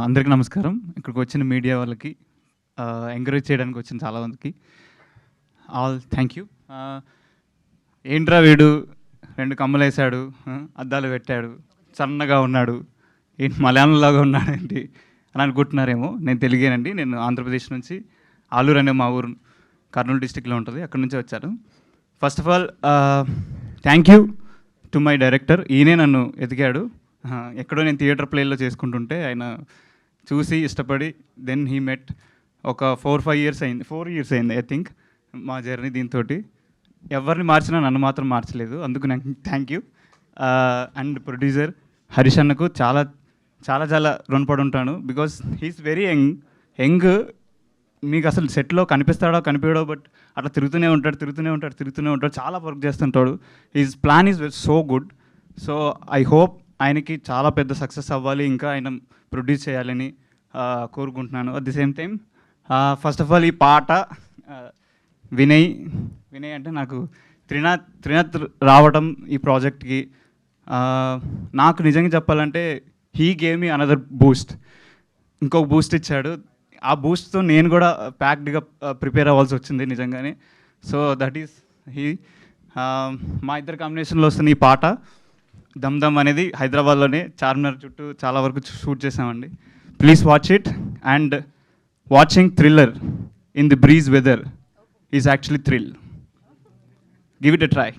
అందరికీ నమస్కారం. ఇక్కడికి వచ్చిన మీడియా వాళ్ళకి, ఎంకరేజ్ చేయడానికి వచ్చిన చాలా మందికి ఆల్ థ్యాంక్ యూ. ఏంట్రా వీడు 2 కమ్మలేసాడు, అద్దాలు పెట్టాడు, సన్నగా ఉన్నాడు, ఏంటి మలయాళంలాగా ఉన్నాడు ఏంటి అని అనుకుంటున్నారేమో. నేను తెలుగేనండి. నేను ఆంధ్రప్రదేశ్ నుంచి, ఆలూరు అనే మా ఊరు కర్నూలు డిస్టిక్లో ఉంటుంది, అక్కడి నుంచి వచ్చాను. First of all thank you to my director. ఈయనే నన్ను ఎదిగాడు. ఎక్కడో నేను థియేటర్ ప్లేలో చేసుకుంటుంటే ఆయన చూసి ఇష్టపడి దెన్ హీ మెట్. ఒక 4 ఇయర్స్ అయింది ఐ థింక్ మా జర్నీ. దీంతో ఎవరిని మార్చినా నన్ను మాత్రం మార్చలేదు, అందుకు నాకు thank you. And producer Harish అన్నకు చాలా చాలా చాలా రుణపడి ఉంటాను. Because he is very young. మీకు అసలు సెట్లో కనిపిస్తాడో కనిపించడో, బట్ అట్లా తిరుగుతూనే ఉంటాడు, చాలా వర్క్ చేస్తుంటాడు. His plan is so good. So I hope ఆయనకి చాలా పెద్ద సక్సెస్ అవ్వాలి, ఇంకా ఆయన ప్రొడ్యూస్ చేయాలని కోరుకుంటున్నాను. At the same time first of all ఈ పాట వినయ్ అంటే నాకు త్రినాథ్ రావడం ఈ ప్రాజెక్ట్కి నాకు నిజంగా చెప్పాలంటే he gave me another Boost. ఇంకొక బూస్ట్ ఇచ్చాడు. ఆ బూస్ట్తో నేను కూడా ప్యాక్డ్గా ప్రిపేర్ అవ్వాల్సి వచ్చింది నిజంగానే. So that is he. మా ఇద్దరు కాంబినేషన్లో వస్తున్న ఈ పాట దమ్ దమ్ అనేది హైదరాబాద్లోనే చార్మినార్ చుట్టూ చాలా వరకు షూట్ చేసామండి. Please watch it. And watching thriller in the breeze weather is actually thrill. Give it a try.